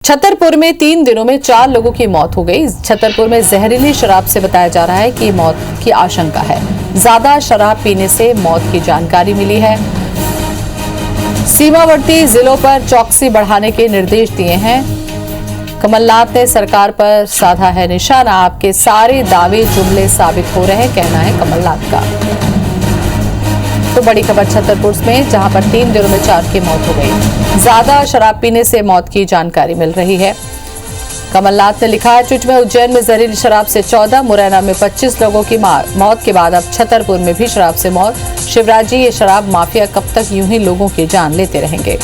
छतरपुर में 3 दिनों में 4 लोगों की मौत हो गई। छतरपुर में जहरीली शराब से बताया जा रहा है कि मौत की आशंका है। ज्यादा शराब पीने से मौत की जानकारी मिली है। सीमावर्ती जिलों पर चौकसी बढ़ाने के निर्देश दिए हैं। कमलनाथ ने सरकार पर साधा है निशाना। आपके सारे दावे जुमले साबित हो रहे हैं, कहना है कमलनाथ का। तो बड़ी खबर छतरपुर में, जहां पर 3 दिनों में 4 की मौत हो गई। ज्यादा शराब पीने से मौत की जानकारी मिल रही है। कमलनाथ ने लिखा है ट्वीट में, उज्जैन में जहरीली शराब से 14, मुरैना में 25 लोगों की मौत के बाद अब छतरपुर में भी शराब से मौत। शिवराज जी, ये शराब माफिया कब तक यूं ही लोगों की जान लेते रहेंगे?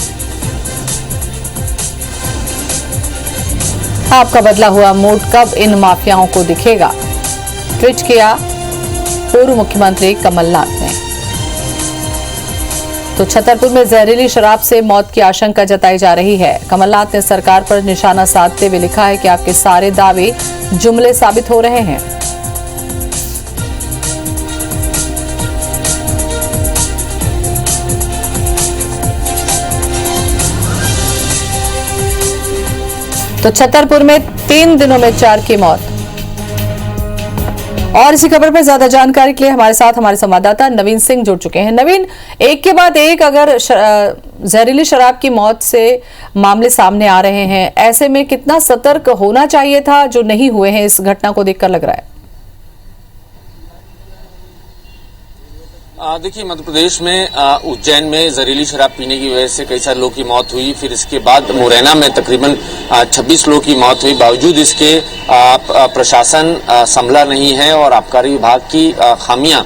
आपका बदला हुआ मूड कब इन माफियाओं को दिखेगा? ट्वीट किया पूर्व मुख्यमंत्री कमलनाथ ने। तो छतरपुर में जहरीली शराब से मौत की आशंका जताई जा रही है। कमलनाथ ने सरकार पर निशाना साधते हुए लिखा है कि आपके सारे दावे जुमले साबित हो रहे हैं। तो छतरपुर में 3 दिनों में 4 की मौत। और इसी खबर पर ज्यादा जानकारी के लिए हमारे साथ हमारे संवाददाता नवीन सिंह जुड़ चुके हैं। नवीन, एक के बाद एक अगर जहरीली शराब की मौत से मामले सामने आ रहे हैं, ऐसे में कितना सतर्क होना चाहिए था जो नहीं हुए हैं, इस घटना को देखकर लग रहा है? देखिए, मध्य प्रदेश में उज्जैन में जहरीली शराब पीने की वजह से कई सारे लोगों की मौत हुई। फिर इसके बाद मुरैना में तकरीबन 26 लोगों की मौत हुई। बावजूद इसके प्रशासन संभला नहीं है और आबकारी विभाग की खामियां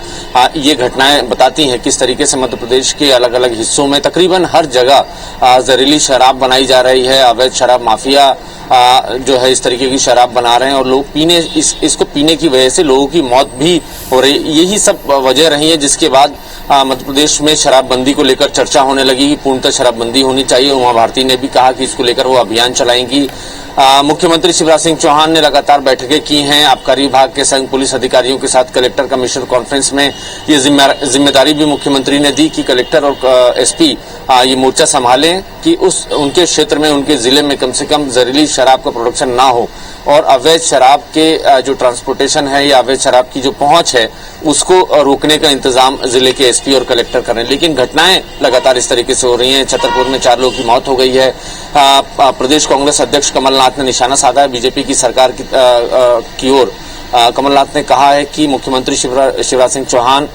ये घटनाएं बताती हैं किस तरीके से मध्य प्रदेश के अलग अलग हिस्सों में तकरीबन हर जगह जहरीली शराब बनाई जा रही है। अवैध शराब माफिया जो है इस तरीके की शराब बना रहे हैं और लोग इसको पीने की वजह से लोगों की मौत भी हो रही। यही सब वजह रही है जिसके बाद मध्य प्रदेश में शराबबंदी को लेकर चर्चा होने लगी कि पूर्णतः शराबबंदी होनी चाहिए। उमा भारती ने भी कहा कि इसको लेकर वो अभियान चलाएंगी। मुख्यमंत्री शिवराज सिंह चौहान ने लगातार बैठकें की हैं आबकारी विभाग के संग पुलिस अधिकारियों के साथ। कलेक्टर कमिश्नर कॉन्फ्रेंस में ये जिम्मेदारी भी मुख्यमंत्री ने दी कि कलेक्टर और एसपी ये मोर्चा संभालें कि उनके क्षेत्र में, उनके जिले में कम से कम जहरीली शराब का प्रोडक्शन ना हो और अवैध शराब के जो ट्रांसपोर्टेशन है या अवैध शराब की जो पहुंच है उसको रोकने का इंतजाम जिले के एसपी और कलेक्टर कर रहे हैं। लेकिन घटनाएं लगातार इस तरीके से हो रही हैं। छतरपुर में 4 लोगों की मौत हो गई है। प्रदेश कांग्रेस अध्यक्ष कमलनाथ ने निशाना साधा है बीजेपी की सरकार की ओर। कमलनाथ ने कहा है कि मुख्यमंत्री शिवराज सिंह चौहान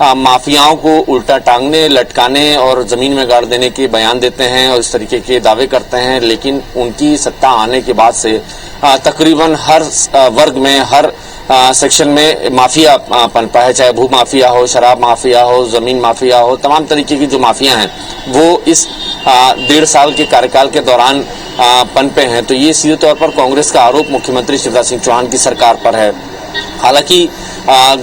माफियाओं को उल्टा टांगने, लटकाने और जमीन में गाड़ देने के बयान देते हैं और इस तरीके के दावे करते हैं। लेकिन उनकी सत्ता आने के बाद से तकरीबन हर वर्ग में, हर सेक्शन में माफिया पनपा है, चाहे भू माफिया हो, शराब माफिया हो, जमीन माफिया हो। तमाम तरीके की जो माफिया हैं वो इस 1.5 साल के कार्यकाल के दौरान पनपे हैं। तो ये सीधे तौर पर कांग्रेस का आरोप मुख्यमंत्री शिवराज सिंह चौहान की सरकार पर है। हालांकि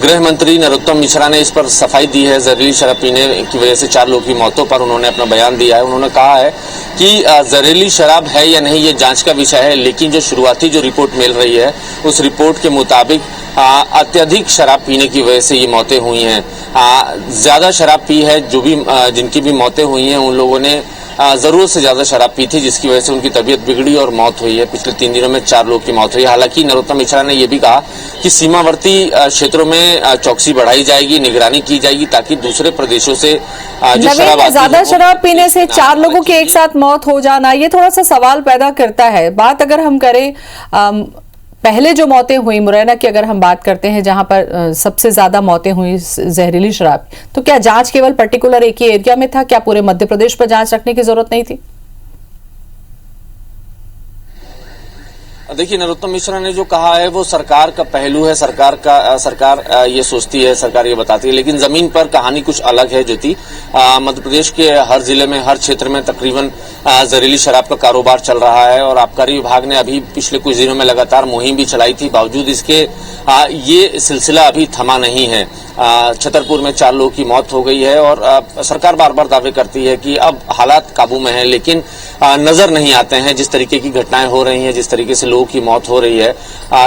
गृह मंत्री नरोत्तम मिश्रा ने इस पर सफाई दी है। जहरीली शराब पीने की वजह से 4 लोगों की मौतों पर उन्होंने अपना बयान दिया है। उन्होंने कहा है कि जहरीली शराब है या नहीं ये जांच का विषय है, लेकिन जो शुरुआती जो रिपोर्ट मिल रही है उस रिपोर्ट के मुताबिक अत्यधिक शराब पीने की वजह से ये मौतें हुई हैं। ज्यादा शराब पी है जिनकी भी मौतें हुई हैं उन लोगों ने जरूरत से ज्यादा शराब पी थी, जिसकी वजह से उनकी तबीयत बिगड़ी और मौत हुई है। पिछले 3 दिनों में 4 लोगों की मौत हुई है। हालांकि नरोत्तम मिश्रा ने यह भी कहा कि सीमावर्ती क्षेत्रों में चौकसी बढ़ाई जाएगी, निगरानी की जाएगी ताकि दूसरे प्रदेशों से जो शराब ज्यादा शराब पीने से 4 लोगों की एक साथ मौत हो जाना, ये थोड़ा सा सवाल पैदा करता है। बात अगर हम करें पहले जो मौतें हुई मुरैना की, अगर हम बात करते हैं जहां पर सबसे ज्यादा मौतें हुई जहरीली शराब, तो क्या जांच केवल पर्टिकुलर एक ही एरिया में था? क्या पूरे मध्य प्रदेश पर जांच रखने की जरूरत नहीं थी? देखिए, नरोत्तम मिश्रा ने जो कहा है वो सरकार का पहलू है। सरकार ये सोचती है, सरकार ये बताती है, लेकिन जमीन पर कहानी कुछ अलग है। ज्योति, मध्य प्रदेश के हर जिले में, हर क्षेत्र में तकरीबन जहरीली शराब का कारोबार चल रहा है और आबकारी विभाग ने अभी पिछले कुछ दिनों में लगातार मुहिम भी चलाई थी। बावजूद इसके ये सिलसिला अभी थमा नहीं है। छतरपुर में 4 लोगों की मौत हो गई है और सरकार बार बार दावे करती है कि अब हालात काबू में हैं, लेकिन नजर नहीं आते हैं। जिस तरीके की घटनाएं हो रही हैं, जिस तरीके से लोगों की मौत हो रही है।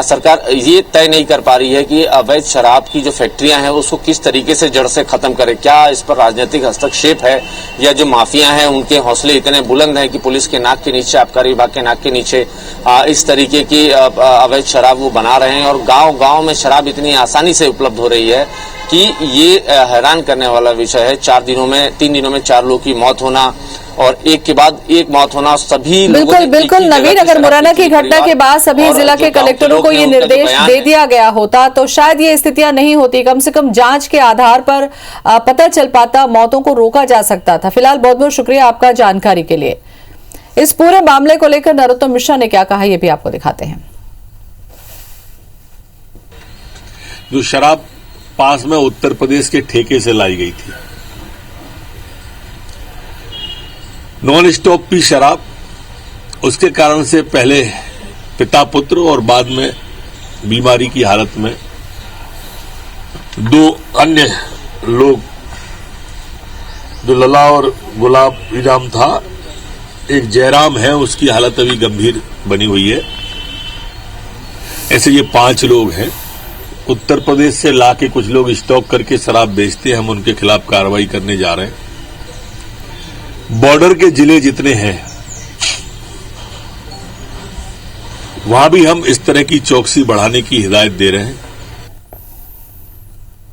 सरकार ये तय नहीं कर पा रही है कि अवैध शराब की जो फैक्ट्रियां हैं उसको किस तरीके से जड़ से खत्म करे। क्या इस पर राजनीतिक हस्तक्षेप है या जो माफिया हैं उनके हौसले इतने बुलंद हैं कि पुलिस के नाक के नीचे, आबकारी विभाग के नाक के नीचे इस तरीके की अवैध शराब वो बना रहे हैं और गांव-गांव में शराब इतनी आसानी से उपलब्ध हो रही है कि ये हैरान करने वाला विषय है। 3 दिनों में 4 लोगों की मौत होना और एक के बाद एक मौत होना, सभी बिल्कुल नवीन, अगर मुरैना की घटना के बाद सभी जिला के कलेक्टरों को ये निर्देश दे दिया गया होता तो शायद ये स्थितियां नहीं होती। कम से कम जांच के आधार पर पता चल पाता, मौतों को रोका जा सकता था। फिलहाल बहुत बहुत शुक्रिया आपका जानकारी के लिए। इस पूरे मामले को लेकर नरोत्तम मिश्रा ने क्या कहा, ये भी आपको दिखाते हैं। जो शराब पास में उत्तर प्रदेश के ठेके से लाई गई थी, नॉन स्टॉप पी शराब, उसके कारण से पहले पिता पुत्र और बाद में बीमारी की हालत में 2 अन्य लोग, जो लला और गुलाब इनाम था, एक जयराम है, उसकी हालत अभी गंभीर बनी हुई है। ऐसे ये 5 लोग हैं। उत्तर प्रदेश से लाके कुछ लोग स्टॉक करके शराब बेचते हैं, हम उनके खिलाफ कार्रवाई करने जा रहे हैं। बॉर्डर के जिले जितने हैं वहां भी हम इस तरह की चौकसी बढ़ाने की हिदायत दे रहे हैं।